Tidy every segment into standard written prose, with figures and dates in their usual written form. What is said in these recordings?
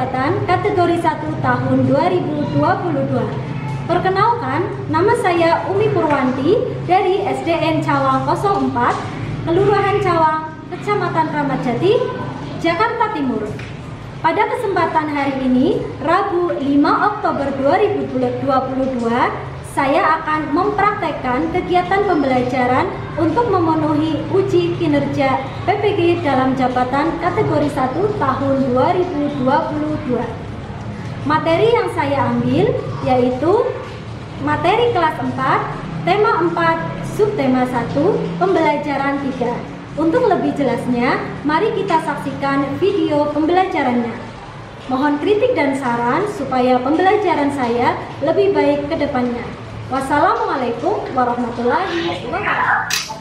jabatan kategori 1 tahun 2022. Perkenalkan, nama saya Umi Purwanti dari SDN Cawang 04, Kelurahan Cawang, Kecamatan Kramat Jati, Jakarta Timur. Pada kesempatan hari ini, Rabu 5 Oktober 2022, saya akan mempraktekkan kegiatan pembelajaran untuk memenuhi uji kinerja PPG dalam jabatan kategori 1 tahun 2022. Materi yang saya ambil yaitu materi kelas 4, tema 4, subtema 1, pembelajaran 3. Untuk lebih jelasnya, mari kita saksikan video pembelajarannya. Mohon kritik dan saran supaya pembelajaran saya lebih baik ke depannya. Wassalamualaikum warahmatullahi wabarakatuh.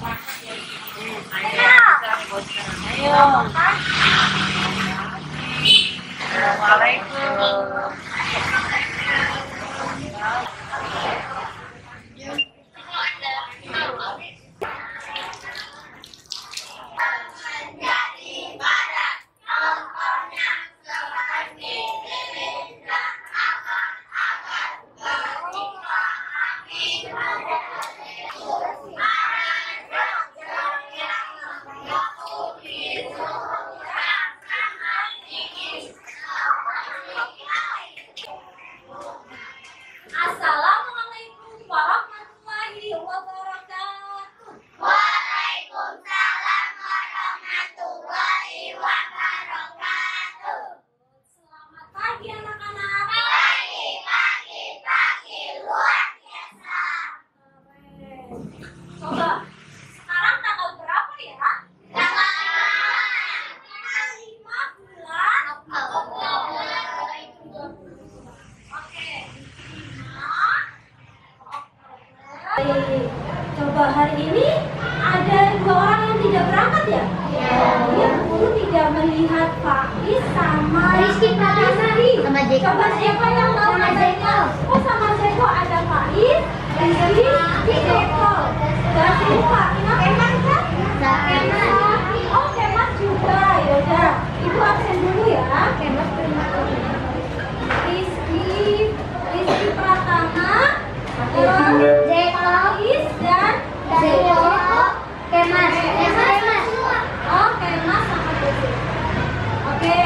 Coba hari ini ada 2 orang yang tidak berangkat ya? Dia guru tidak melihat Faiz sama Rizky sama Jeko. Coba siapa yang mau Jeko? Oh, sama Jeko ada Faiz, Rizky, Jeko. Dan siapa? Kemas kan? Oh, Kemas juga. Yaudah, ibu absen dulu ya. Kemas terima kasih. Rizky Pratama, Jeko, dan Jeko, Kemas. Oh, Kemas sama Jeko. Oke.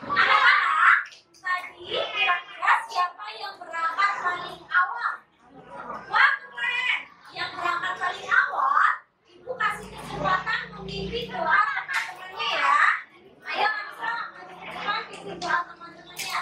Anak-anak, tadi kira-kira siapa yang berangkat paling awal? Wah, keren. Yang berangkat paling awal, ibu kasih kesempatan memimpin doa teman-temannya ya. Ayo, Amsra, pimpin doa teman-temannya.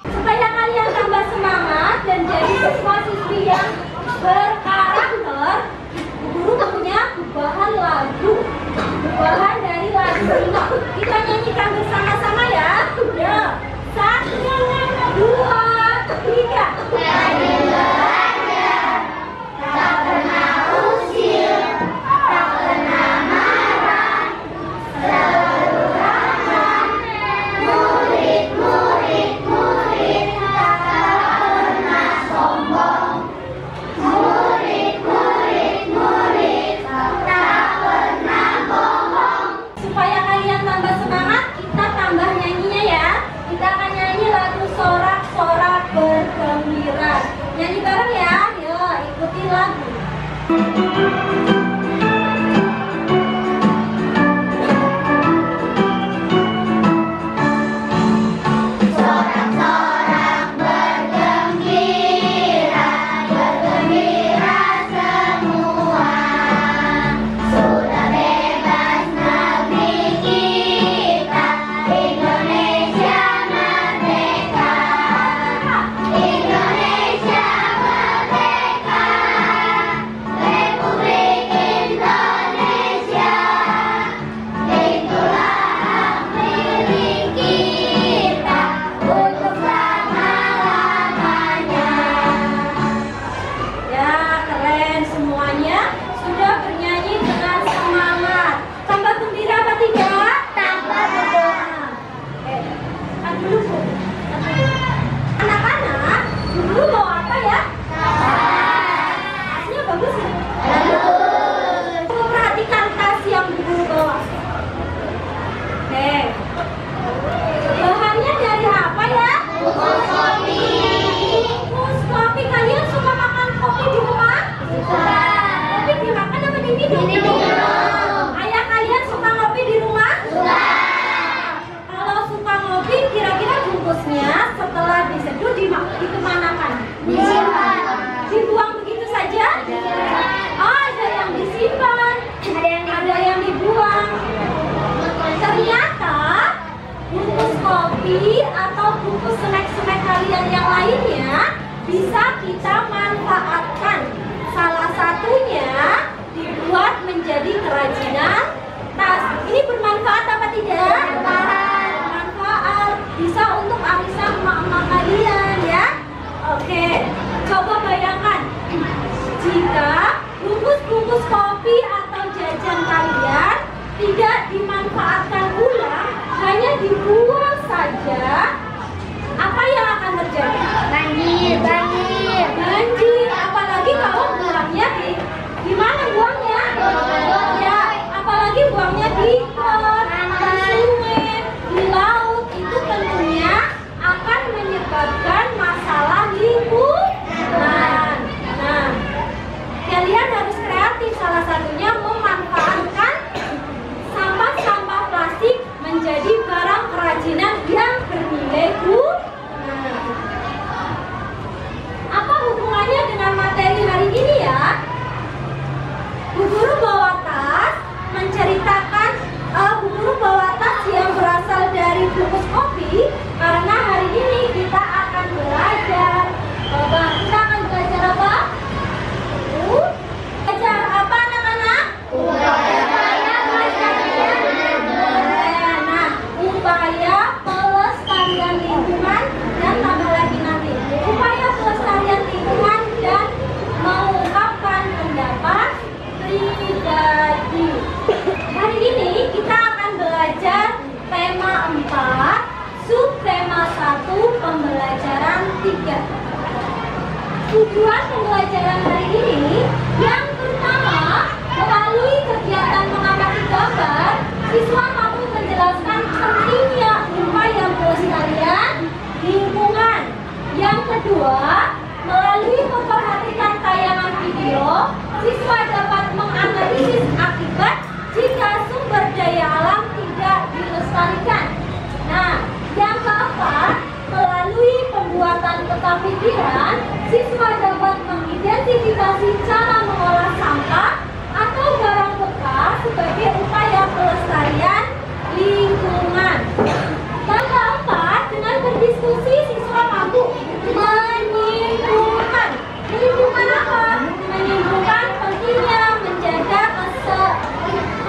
Supaya kalian tambah semangat dan jadi siswa-siswi yang berkarakter, guru punya bahan lagu, bahan dari lagu ini. Kita nyanyikan bersama-sama ya. Ya, 1, 2, 3. Tak pernah usil, tak pernah marah, selalu ramah. Murid-murid tak pernah sombong. Murid tak pernah bohong. Supaya kalian tambah semangat, kita tambah nyanyinya ya. Kita akan nyanyi lagu Sorak-sorak bergembira. Nyanyi bareng ya. Yuk, ikuti lagu. Sorak-sorak bergembira, bergembira semua. Sudah bebas kopi atau bungkus snack-snack kalian yang lainnya bisa kita manfaatkan. Salah satunya dibuat menjadi kerajinan tas. Ini bermanfaat apa tidak? Bermanfaat. Bisa untuk arisan emak-emak kalian ya. Oke, coba bayangkan jika bungkus-bungkus kopi atau jajan kalian tidak dimanfaatkan ulang, hanya dibuang saja, apa yang akan terjadi? Banjir. Apalagi kalau buangnya di mana buangnya? Ya, apalagi buangnya di got, di sungai, di laut, itu tentunya akan menyebabkan masalah lingkungan. Nah, kalian harus kreatif, salah satunya memanfaatkan sampah-sampah plastik menjadi barang kerajinan yang bernilai guna. Apa hubungannya dengan materi hari ini ya? Bu Guru bawa tas menceritakan Bu Guru bawa tas yang berasal dari bungkus kopi karena hari ini kita akan belajar. Kita akan belajar apa? Belajar apa anak-anak? Upaya pelestarian lingkungan dan tambah lagi nanti upaya pelestarian lingkungan dan mengungkapkan pendapat pribadi. Hari ini kita akan belajar tema 4, subtema 1, pembelajaran 3. Tujuan pembelajaran hari ini yang pertama, melalui kegiatan mengamati gambar, siswa mampu menjelaskan pentingnya upaya pelestarian lingkungan. Yang kedua, melalui memperhatikan tayangan video, siswa dapat menganalisis akibat jika sumber daya alam tidak dilestarikan. Nah, yang keempat, melalui pembuatan peta pikiran, siswa dapat mengidentifikasi cara mengolah sampah atau barang bekas sebagai upaya pelestarian lingkungan. Yang keempat, dengan berdiskusi siswa mampu menyimpulkan. Menyimpulkan apa? Menyimpulkan pentingnya menjaga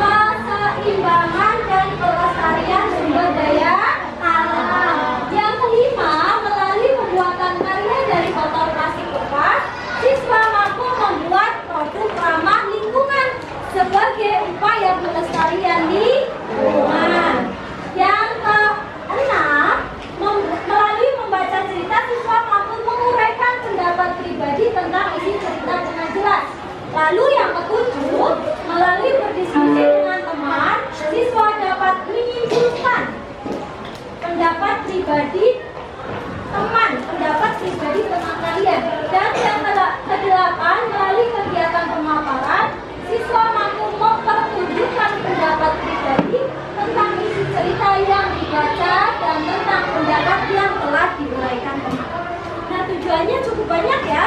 keseimbangan dan pelestarian sumber daya alam. Yang kelima, melalui pembuatan karya dari botol plastik bekas, siswa mampu membuat produk ramah lingkungan sebagai upaya pelestarian lingkungan. Yang keenam, melalui membaca cerita, siswa mampu menguraikan pendapat pribadi tentang isi cerita dengan jelas. Lalu yang ketujuh, melalui berdiskusi dengan teman, siswa dapat menyimpulkan pendapat pribadi teman kalian. Dan yang kedelapan, melalui kegiatan pemaparan, siswa mampu mempertunjukkan pendapat pribadi tentang isi cerita yang dibaca dan tentang pendapat yang telah diuraikan teman. Nah, tujuannya cukup banyak ya.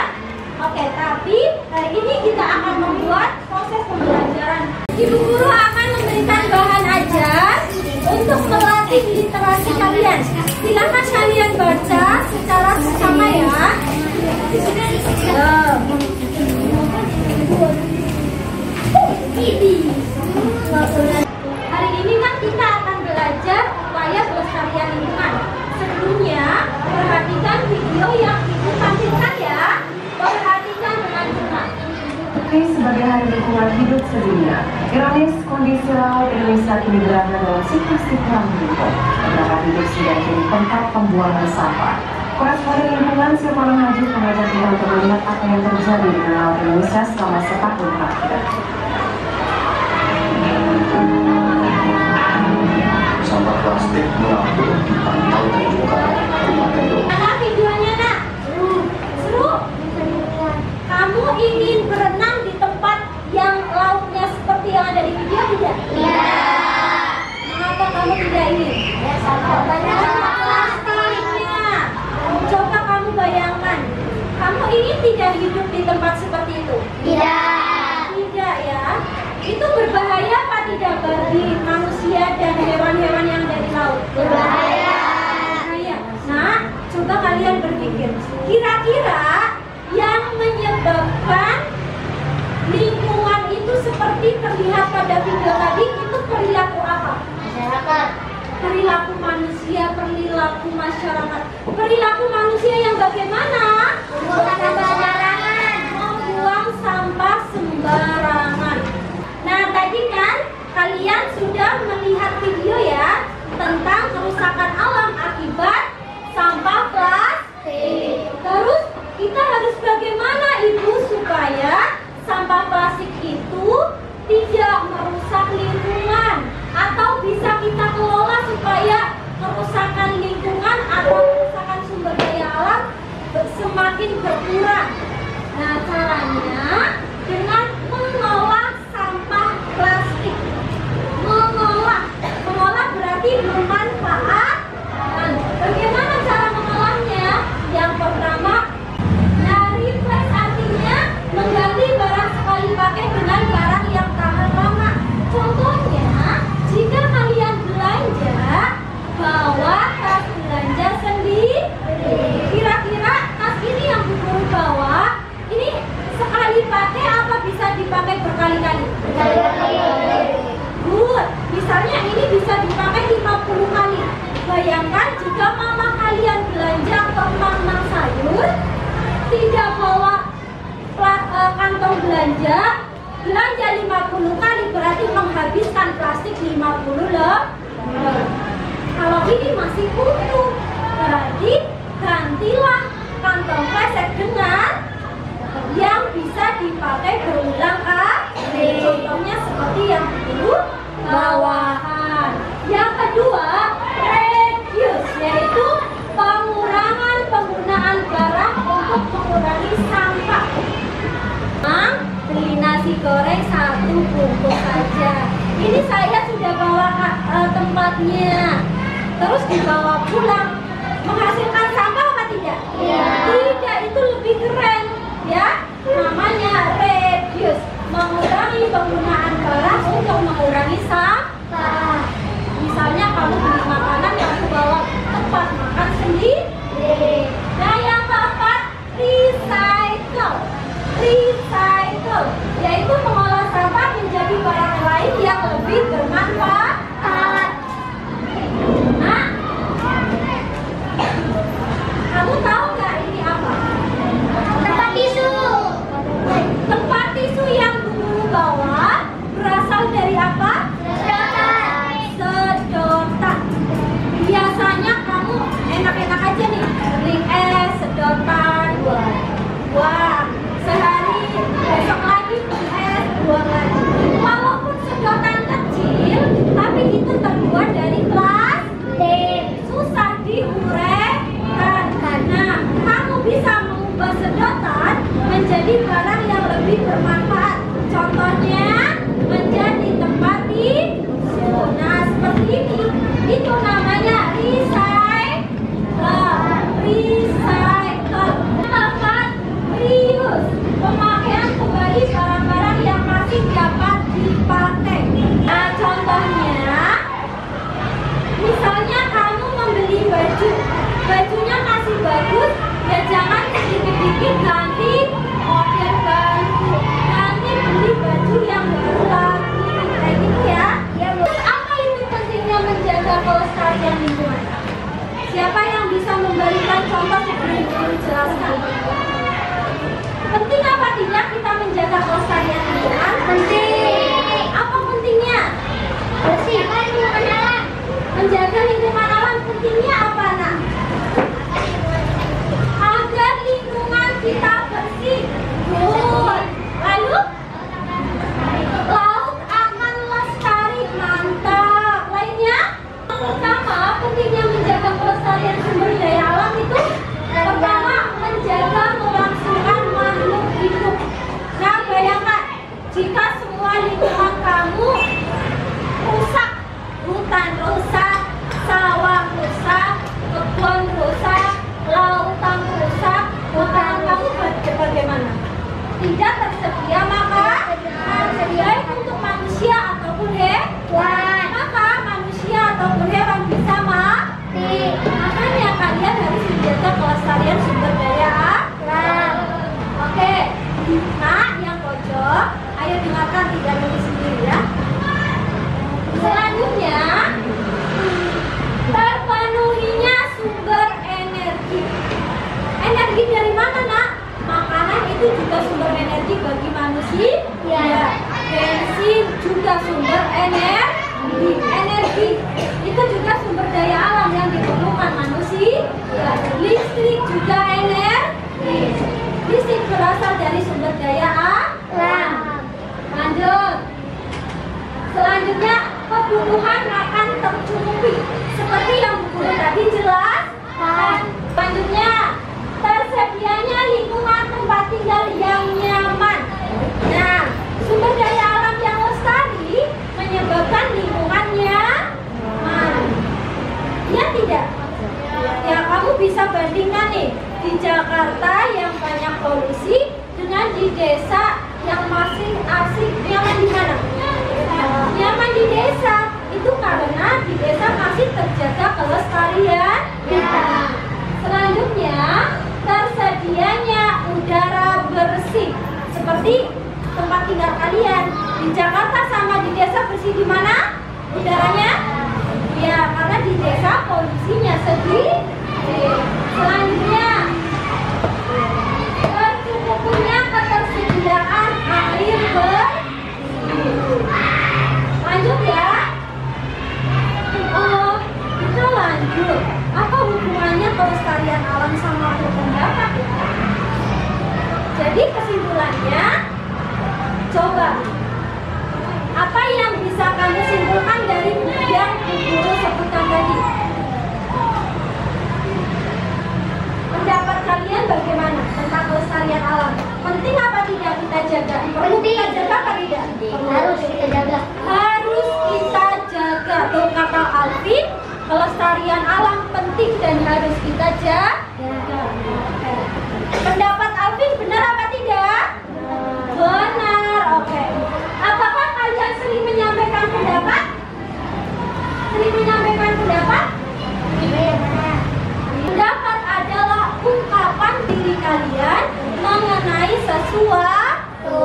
Oke, tapi hari ini kita akan membuat proses pembelajaran. Ibu guru akan memberikan bahan ajar untuk melatih literasi kalian. Silakan kalian baca secara bersama ya. Hari ini kan kita akan belajar upaya pelestarian lingkungan. Sebelumnya, perhatikan video yang ibu tampilkan ya. Perhatikan dengan cermat. Sebagai Hari Lingkungan Hidup Sedunia, ironis kondisi laut Indonesia kini berada dalam siklus yang meningkat. Terdapat hidup sudah jadi tempat pembuangan sampah. Koresponden lingkungan Silvana Haji mengajak kita untuk melihat apa yang terjadi di laut Indonesia selama setahun terakhir. Sampah plastik mengapung di pantai Tanjung Karang, Kabupaten Lombok. Mana videonya nak? Seru? Kamu ingin berenang di tempat yang lautnya seperti yang ada di video tidak? Iya. Mengapa kamu tidak ingin? Ya, banyak sampah plastiknya. Coba kamu bayangkan, kamu ingin tidak hidup di tempat seperti itu? Tidak. Tidak ya. Itu berbahaya apa tidak bagi manusia dan hewan-hewan yang ada di laut? Berbahaya. perilaku manusia, perilaku masyarakat. Perilaku manusia yang bagaimana? Membuang sembarangan. Membuang sampah sembarangan. Nah, tadi kan kalian sudah melihat video ya tentang kerusakan alam akibat sampah plastik. Terus kita harus bagaimana Ibu supaya sampah plastik itu tidak merusak lingkungan, atau bisa kita kelola supaya kerusakan lingkungan atau kerusakan sumber daya alam semakin berkurang. Nah, caranya dengan mengolah sampah plastik. Mengolah berarti bermanfaat. Dan bagaimana cara mengolahnya? Yang pertama, replace artinya mengganti barang sekali pakai dengan barang yang tahan lama. Contohnya, jika kalian belanja, bawa tas belanja sendiri. Kira-kira tas ini yang Guru bawa, ini sekali pakai apa bisa dipakai berkali-kali? Good. Misalnya ini bisa dipakai 50 kali. Bayangkan jika mama kalian belanja ke mang sayur, tidak bawa kantong belanja 50 kali, berarti menghabiskan plastik 50 loh. Kalau ini masih utuh, berarti gantilah kantong kresek dengan yang bisa dipakai berulang kali. Contohnya seperti yang dulu bawahan. Yang kedua, reduce, yaitu pengurangan penggunaan barang untuk mengurangi sampah. Beli nasi goreng 1 bungkus saja. Ini saya sudah bawa tempatnya, terus dibawa pulang. Menghasilkan sampah apa tidak? Tidak, itu lebih keren ya. Namanya reduce, mengurangi penggunaan barang untuk mengurangi sampah. Misalnya kamu beli makanan, kamu bawa tempat makan sendiri. Nah, yang keempat, recycle. Recycle, yaitu mengolah sampah menjadi barang lain yang lebih bermanfaat. Nah, kamu tahu nggak ini apa? Tempat tisu. Tempat tisu yang Guru bawa berasal dari apa? Sedotan. Biasanya kamu enak-enak aja nih beli es, sedotan, buang sehari, besok lagi es, buang lagi. Walaupun sedotan kecil, tapi itu terbuat dari plastik, susah diuraikan. Nah, kamu bisa mengubah sedotan menjadi barang yang lebih bermanfaat. Contohnya menjadi tempat tisu. Nah, seperti ini, itu namanya recycle. Tempat reuse, pemakaian kembali barang-barang yang masih dapat dipakai. Nah, contohnya, misalnya kamu membeli baju, bajunya masih bagus, ya jangan dikit-dikit ganti model baru, nanti beli baju yang baru lagi, kayak gitu ya. Terus apa itu pentingnya menjaga kelestarian lingkungan? Siapa yang bisa memberikan contoh sebelum Guru jelaskan? Penting apa tidak kita menjaga kelestarian lingkungan? Penting. Apa pentingnya? Menjaga lingkungan alam. Menjaga lingkungan alam pentingnya apa, Nak? Agar lingkungan kita bersih. Good. Lalu laut akan lestari. Mantap. Lainnya? Pertama, pentingnya menjaga kelestarian sumber daya alam itu pertama, menjaga kelangsungan makhluk hidup. Nah, bayangkan jika semua lingkungan kamu rusak, hutan rusak, sawah rusak, kebun rusak, lautan rusak, hutan kamu bagaimana? Tidak tersedia makanan, baik untuk manusia ataupun hewan. Maka manusia ataupun hewan bisa mati. Makanya kalian harus menjaga kelestarian sumber daya alam. Oke, nah yang pojok, ayo dengarkan, tidak nulis sendiri ya. Selanjutnya, juga sumber energi. Energi itu juga sumber daya alam yang diperlukan manusia. Listrik juga energi. Listrik berasal dari sumber daya alam. Lanjut. Selanjutnya, kebutuhan makan tercukupi. Seperti yang guru tadi jelaskan. Selanjutnya, tersedianya lingkungan tempat tinggal yang nyaman. Nah, sumber daya alam yang lestari menyebabkan lingkungannya nyaman. Ya tidak? Ya, kamu bisa bandingkan nih di Jakarta yang banyak polusi dengan di desa yang masih asik. Nyaman di mana? Nyaman di desa. Itu karena di desa masih terjaga kelestarian. Selanjutnya, tersedianya udara bersih. Seperti tempat tinggal kalian di Jakarta sama di desa bersih di mana? Udaranya? Ya, karena di desa polusinya sedikit. Selanjutnya, tercukupnya ketersediaan air bersih. Lanjut ya. Kita lanjut. Apa hubungannya kelestarian alam sama berpendapat ya? Jadi kesimpulannya, coba apa yang bisa kamu simpulkan dari yang guru sebutkan tadi? Pendapat kalian bagaimana tentang kelestarian alam? Penting apa tidak kita jaga? Perlu kita jaga apa tidak? Harus kita jaga. Harus kita jaga. Tuh kata Alvin, kelestarian alam penting dan harus kita jaga. Pendapat Alvin benar apa tidak? Benar. Oke. Apakah kalian sering menyampaikan pendapat? Sering menyampaikan pendapat? Pendapat adalah ungkapan diri kalian mengenai sesuatu.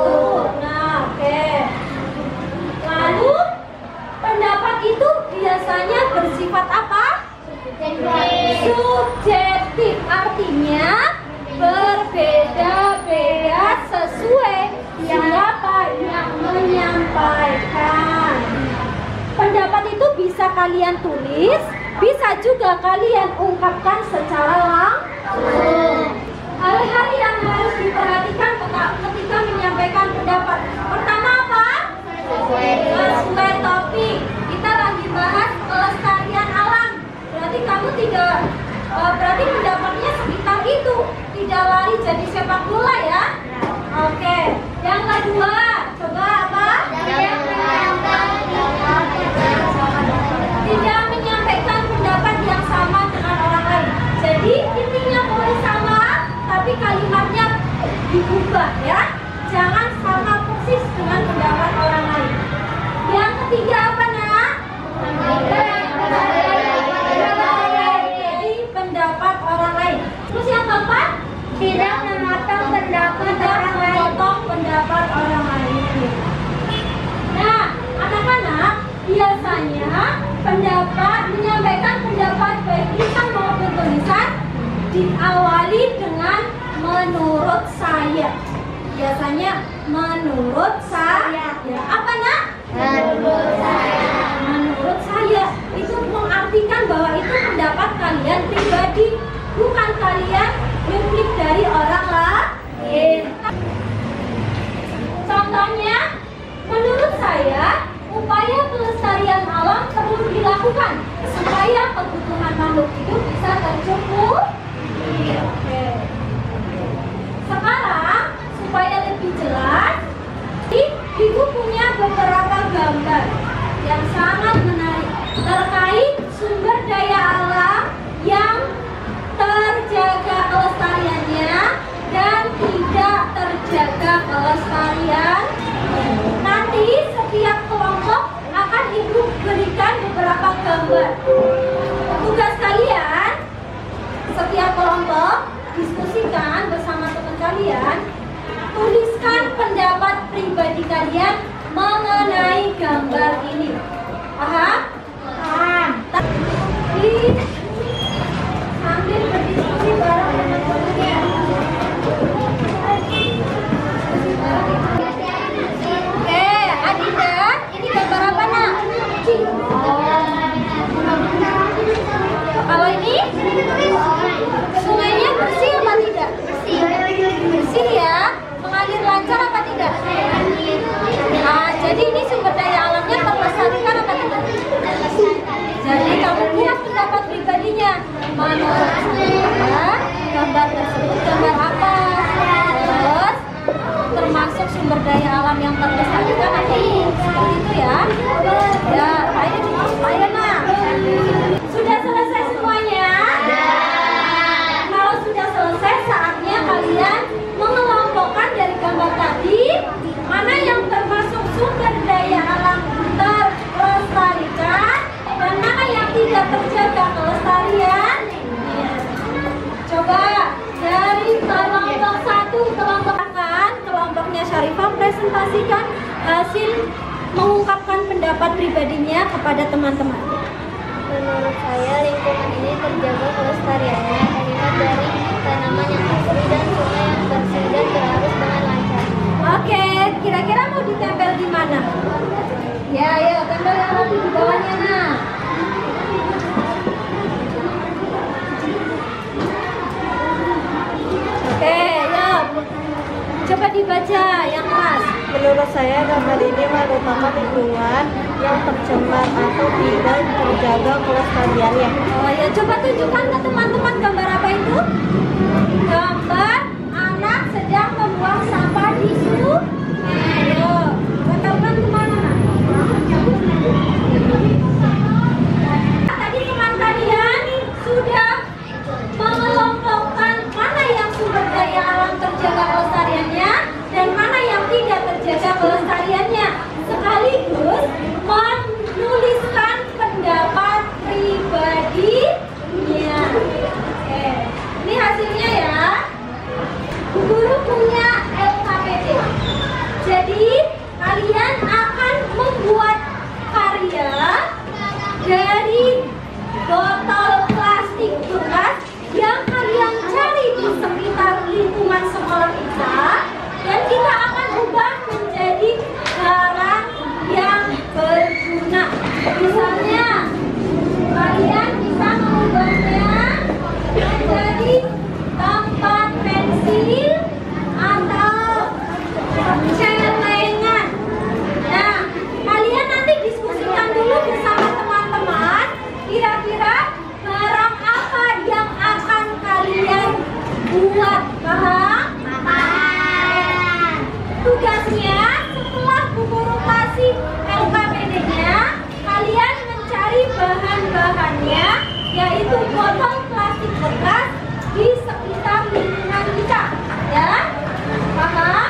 Nah, oke. Lalu pendapat itu biasanya bersifat apa? Subjektif. Artinya berbeda-beda sesuai siapa yang menyampaikan. Pendapat itu bisa kalian tulis, bisa juga kalian ungkapkan secara langsung. Hal-hal yang harus diperhatikan ketika menyampaikan pendapat. Pertama apa? Sesuai topik. Kita lagi bahas kelestarian alam. Berarti kamu tidak, berarti pendapatnya sekitar itu. Tidak lari jadi sepak bola ya. Oke. Yang kedua, coba apa? Tidak menyampaikan pendapat yang sama dengan orang lain. Jadi intinya boleh sama, tapi kalimatnya diubah ya. Jangan sama persis dengan pendapat orang lain. Yang ketiga apa nak? Jadi pendapat orang lain. Terus yang keempat? Tidak memotong pendapat orang lain. Memotong pendapat orang lain. Nah, anak-anak biasanya menyampaikan pendapat baik lisan maupun tulisan diawali dengan menurut saya. Biasanya menurut saya. Ya, apa nak? Menurut saya. Menurut saya itu mengartikan bahwa itu pendapat kalian pribadi, bukan kalian nyuplik dari orang lain. Contohnya, menurut saya upaya pelestarian alam perlu dilakukan supaya kebutuhan makhluk hidup bisa tercukupi. Oke. Sekarang supaya lebih jelas, ibu punya beberapa gambar yang sangat menarik terkait sumber daya alam yang terjaga kelestariannya dan tidak terjaga kelestarian. Nanti setiap kelompok akan ibu berikan beberapa gambar. Tugas kalian, setiap kelompok diskusikan bersama teman kalian, tuliskan pendapat pribadi kalian mengenai gambar ini. Paham? Paham. Sambil berdiskusi bareng teman-temannya. Oke, Adinda, ini menurut gambar tersebut gambar apa? Terus termasuk sumber daya alam yang terlestarikan atau seperti itu ya? Ya, ayo nak. Sudah selesai semuanya? Kalau sudah selesai, saatnya kalian mengelompokkan dari gambar tadi mana yang termasuk sumber daya alam terlestarikan dan mana yang tidak terjaga kelestarian. Coba dari kelompok 1, kelompoknya Syarifah presentasikan hasil mengungkapkan pendapat pribadinya kepada teman-teman. Menurut saya lingkungan ini terjaga kelestariannya terlihat dari tanaman yang asri dan sungai yang bersih dan berarus dengan lancar. Oke, kira-kira mau ditempel di mana? Ya, ayo tempel yang rapi di bawahnya nah. Oke, yuk. Coba dibaca yang keras. Menurut saya gambar ini merupakan lingkungan yang tercemar atau tidak terjaga kelestariannya. Oh ya, coba tunjukkan ke teman-teman gambar apa itu? Gambar anak sedang membuang sampah di sungai. Ayo, tempelkan kemana? Tadi teman kalian sudah mengelompokkan mana yang sumber daya alam terjaga kelestariannya dan mana yang tidak terjaga kelestariannya, sekaligus menuliskan pendapat pribadinya. Oke, ini hasilnya ya. Guru punya LKPD. Jadi kalian akan membuat karya dari botol plastik bekas yang kalian cari di sekitar lingkungan sekolah kita, dan kita akan ubah menjadi barang yang berguna. Misalnya kalian bisa mengubahnya menjadi tempat pensil atau celengan. Nah, kalian nanti diskusikan dulu bersama teman-teman, kira-kira barang apa yang akan kalian buat. Paham? Tugasnya setelah Bu Guru kasih LKPD-nya, kalian mencari bahan-bahannya, yaitu botol plastik bekas di sekitar lingkungan kita. Ya? Paham?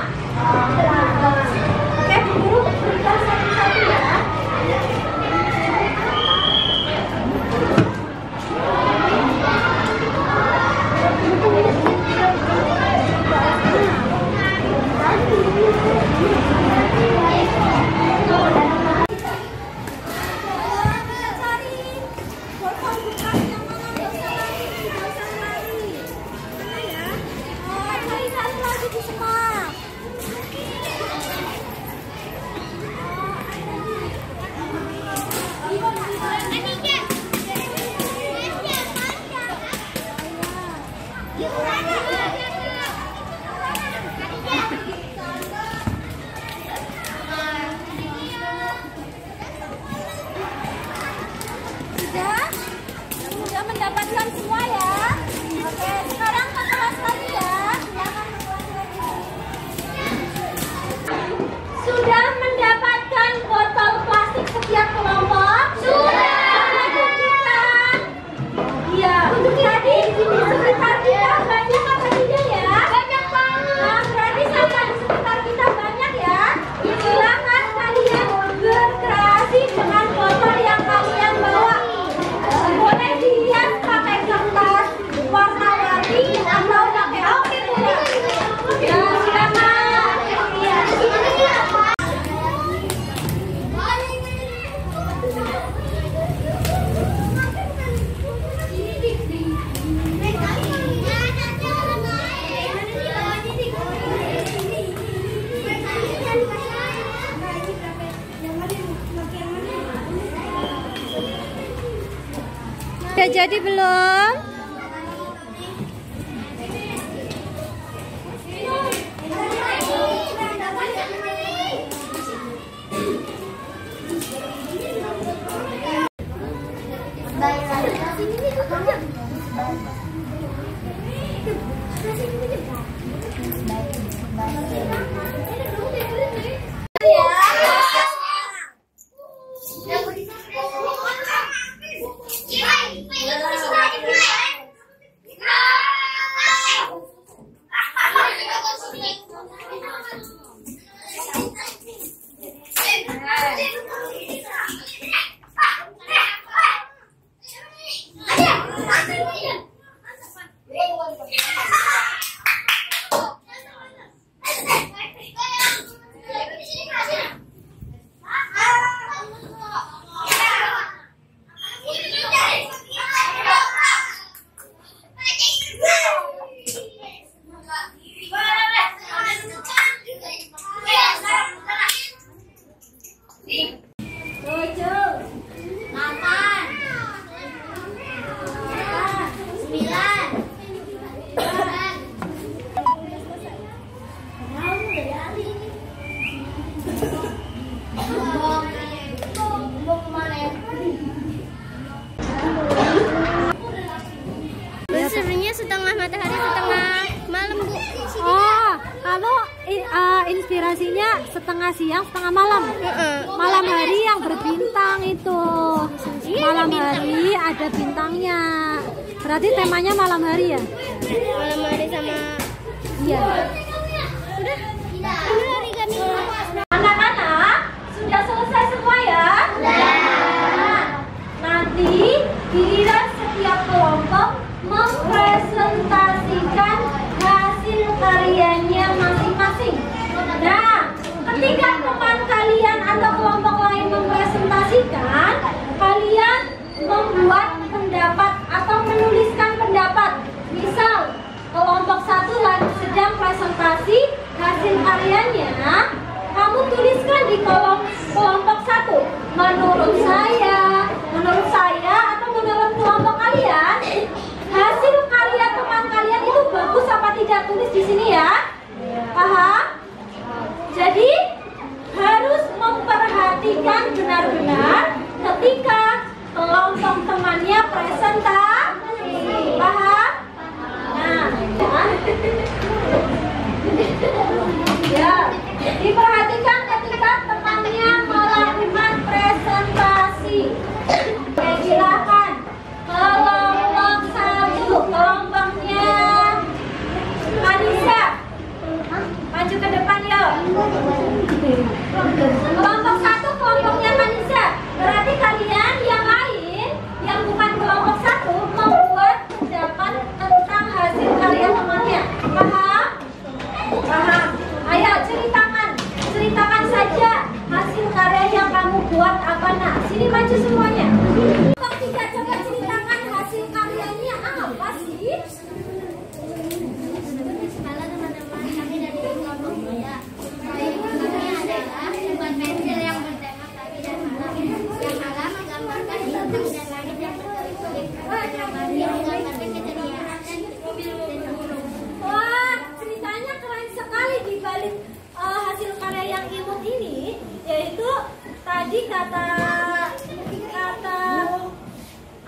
Oke, Bu Guru berikan satu-satu ya. Sudah mendapatkan semua ya. Oke, sekarang ke kelas lagi ya. Sudah mendapatkan botol plastik setiap kelompok? Sudah. Iya. Untuk tadi di sekitar kita banyak apa tidak ya? Banyak banget. Nah, berarti sampah di sekitar kita banyak ya. Silakan kalian berkreasi dengan botol yang kalian bawa. Boleh dihias pakai kertas warna-warni atau pakai orkid pula. Ya, silakan. Udah jadi belum? Sebenarnya setengah matahari, setengah malam, Bu. Oh, kalau inspirasinya setengah siang, setengah malam. Malam hari yang berbintang itu. Malam hari ada bintangnya. Berarti temanya malam hari ya? Malam hari sama Iya. udah. Ini origami. Anak-anak, sudah selesai semua ya? Nah, nanti giliran setiap kelompok mempresentasikan hasil karyanya masing-masing. Nah, ketika teman kalian atau kelompok lain mempresentasikan, kalian membuat pendapat atau menuliskan pendapat. Misal, kelompok satu lagi sedang presentasi hasil karyanya, kamu tuliskan di kolom kelompok satu. Menurut saya atau menurut kelompok kalian, hasil karya teman kalian itu bagus apa tidak? Tulis di sini ya. Paham? Jadi harus memperhatikan benar-benar ketika kelompok temannya presentasi. Paham? Nah, ya, diperhatikan ketika temannya melakukan presentasi. Oke, silakan. Kelompok satu, kelompoknya Anissa, maju ke depan yuk. Kelompok satu, kelompoknya Anissa. Berarti kalian yang lain, yang bukan kelompok satu, membuat pendapat tentang hasil karya temannya. Paham? Paham. Ayo ceritakan saja hasil karya yang kamu buat apa nak? Sini maju semuanya. Kelompok tiga, coba ceritakan hasil karyanya apa sih? Halo teman-teman, kami dari kelompok 3. Kami adalah membuat pensil yang bertema pagi dan malam. Yang malam menggambarkan bintang dan langit yang berkelip-kelip. Yang pagi menggambarkan keceriaan dan burung. Wah, ceritanya keren sekali di balik hasil karya yang imut ini, yaitu tadi kata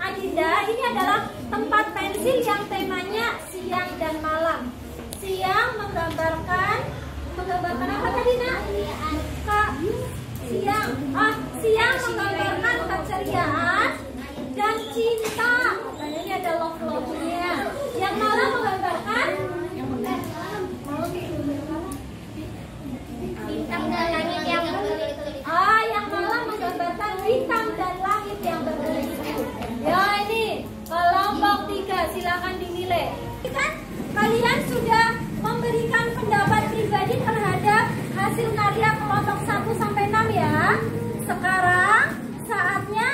Adinda, ini adalah tempat pensil yang temanya siang dan malam. Siang menggambarkan apa tadi nak? Siang menggambarkan keceriaan dan cinta. Katanya ini ada love-nya. Yang malam menggambarkan Bintang dan langit yang berkelip-kelip. yang malam menggambarkan bintang dan langit yang berkelip-kelip. Ya, ini kelompok 3, silakan dinilai. Kan kalian sudah memberikan pendapat pribadi terhadap hasil karya kelompok 1 sampai 6 ya. Sekarang saatnya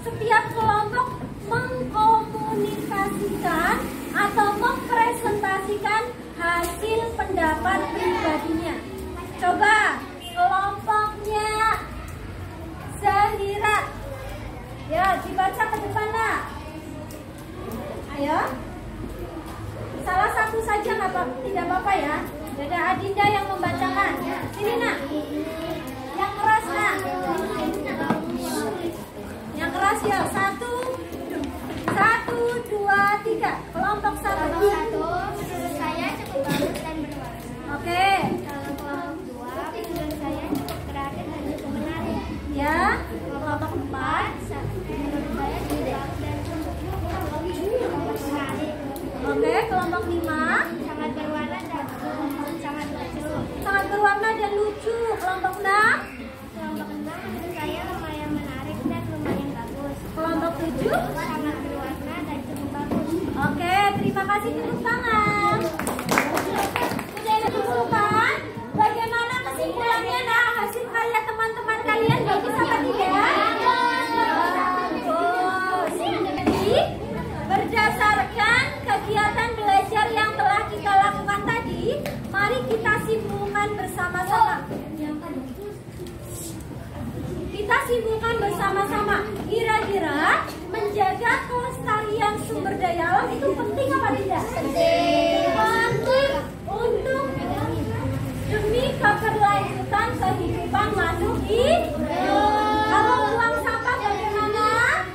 setiap kelompok mengkomunikasikan atau mempresentasikan hasil pendapat pribadinya. Coba kelompoknya Zahira, ya dibaca ke depan nak. Ayo, salah satu saja tidak apa-apa ya. Ada Adinda yang membacakan. Sini nak, yang keras nak, yang keras ya. 1, 2, 3. Kelompok 1. Kelompok 1, menurut saya cukup bagus dan berwarna. Oke. Kalau kelompok 2, menurut saya cukup kreatif dan cukup menarik. Ya. Kelompok 4, menurut saya cukup bagus dan cukup menarik. Oke. Kelompok 5. Sangat berwarna dan sangat lucu. Sangat berwarna dan lucu. Kelompok 6. Kelompok 6, menurut saya lumayan menarik dan lumayan bagus. Kelompok 7. Sangat berwarna dan cukup bagus. Oke, terima kasih, tepuk tangan. Sudah ada kesimpulan? Bagaimana kesimpulannya? Nah, hasil karya teman-teman kalian bagus apa tidak? Bagus. Jadi, berdasarkan kegiatan belajar yang telah kita lakukan tadi, mari kita simpulkan bersama-sama. Kita simpulkan bersama-sama. Kira-kira menjaga kelestarian sumber daya alam itu penting apa tidak? Penting. Penting untuk demi keberlanjutan kehidupan makhluk hidup. Kalau buang sampah bagaimana?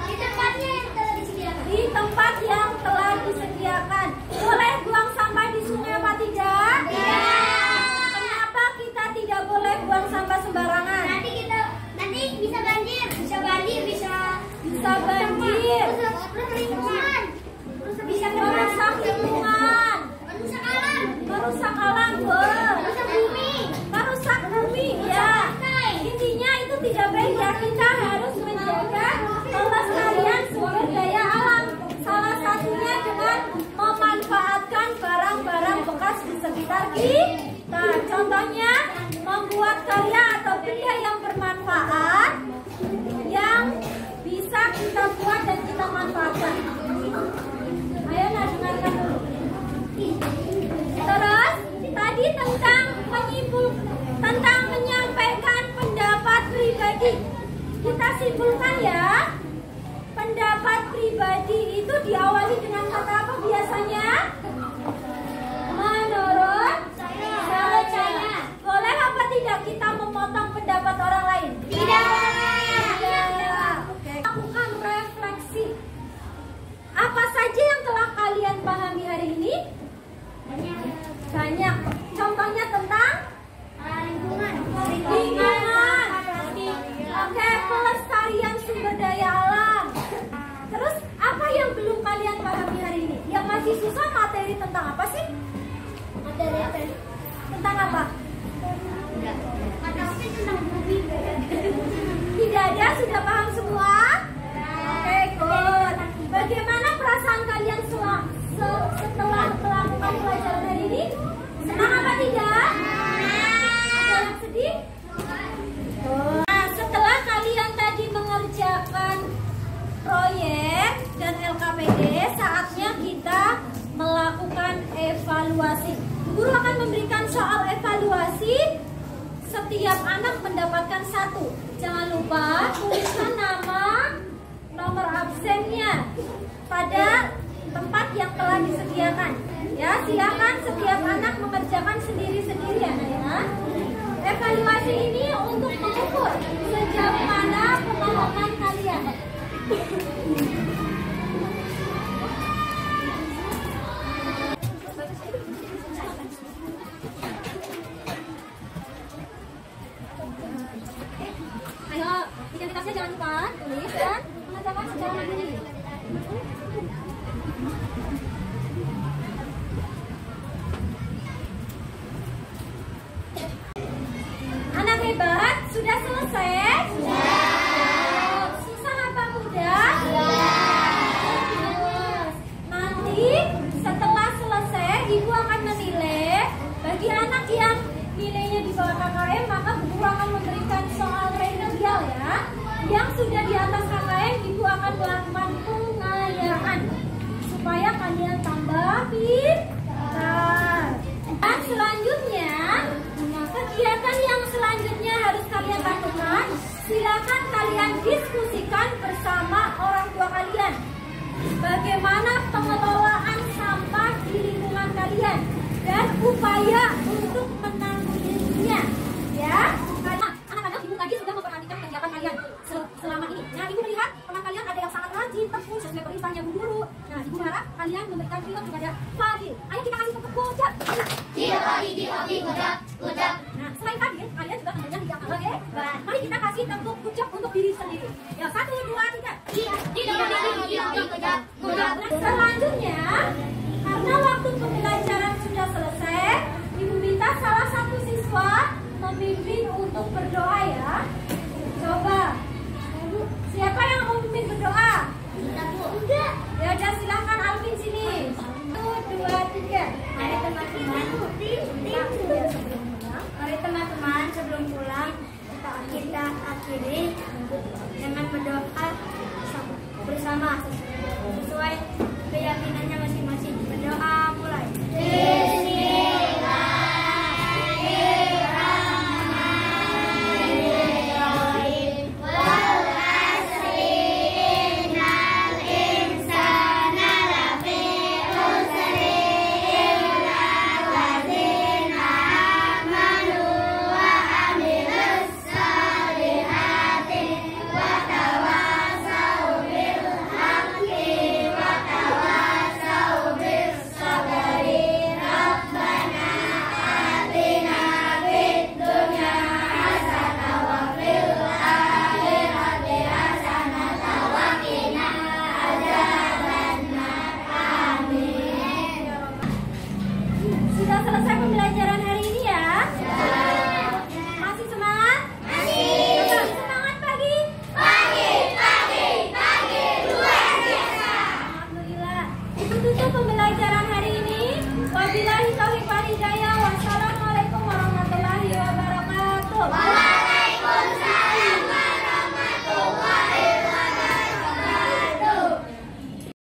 Di tempatnya yang telah disediakan. Di tempat yang telah disediakan. Boleh buang sampah di sungai apa tidak? Tidak. Kenapa kita tidak boleh buang sampah sembarangan? Nanti bisa banjir, bisa banjir. Terus lingkungan. Bisa merusak lingkungan, merusak alam, merusak bumi, ya. Intinya itu tidak baik ya. Kita harus menjaga kelestarian sumber daya alam. Salah satunya dengan memanfaatkan barang-barang bekas di sekitar kita. Contohnya membuat karya atau benda yang bermanfaat yang bisa kita buat dan kita manfaatkan. Ayo dengarkan dulu. Terus tadi tentang menyampaikan pendapat pribadi. Kita simpulkan ya. Pendapat pribadi itu diawali dengan kata apa biasanya? Menurut saya. Boleh apa tidak kita memotong pendapat orang lain? Tidak. Oke. Lakukan refleksi. Apa saja yang telah kalian pahami hari ini? Banyak. Contohnya tentang Lingkungan. Oke, pelestarian sumber daya alam. Terus apa yang belum kalian pahami hari ini? Yang masih susah materi tentang apa sih? Materi apa? Tentang apa? Materi tentang bumi. Tidak ada, sudah paham semua? Oke, good. Bagaimana perasaan kalian setelah melakukan pelajaran hari ini? Senang apa tidak? Ada yang sedih? Nah, setelah kalian tadi mengerjakan proyek dan LKPD, saatnya kita melakukan evaluasi. Guru akan memberikan soal evaluasi. Setiap anak mendapatkan 1. Jangan lupa tuliskan nama, nomor absennya pada tempat yang telah disediakan. Ya, silakan setiap anak mengerjakan sendiri-sendiri ya. Evaluasi ini untuk mengukur sejauh mana pemahaman kalian. Ayo, identitasnya jangan lupa tulis dan mengerjakan secara mandiri. Anak hebat, sudah selesai? Sudah. Susah apa mudah? Sudah. Nanti setelah selesai, Ibu akan menilai. Bagi anak yang nilainya di bawah KKM, maka Guru akan memberikan soal remedial ya. Yang sudah di atas KKM, Ibu akan melakukan pengayaan supaya kalian tambah pintar. Dan selanjutnya, kegiatan yang selanjutnya harus kalian lakukan. Silakan kalian diskusikan bersama orang tua kalian. Bagaimana pengelolaan sampah di lingkungan kalian dan upaya untuk menanggulanginya. Ya, karena anak-anak Ibu tadi sudah memperhatikan kegiatan kalian selama ini. Nah, Ibu melihat teman kalian ada yang sangat rajin, tekun sesuai perintahnya Bu Guru. Nah, Ibu harap kalian kalian memberikan film kepada Fadil. Ayo kita kasih tepuk gojak. Tidak lagi di hobi gojak. Nah, selain Fadil, kalian juga kemudian tidak kalah ya. Mari kita kasih tepuk gojak untuk diri sendiri. Ya, 1, 2, 3. Tidak lagi di hobi gojak. Selanjutnya, karena waktu pembelajaran sudah selesai, Ibu minta salah satu siswa memimpin untuk berdoa ya. Coba, siapa yang mau memimpin berdoa? Enggak. Ya udah, silahkan Alvin sini. 1, 2, 3. Mari teman-teman. Mari teman-teman, sebelum pulang kita akhiri dengan berdoa bersama sesuai keyakinannya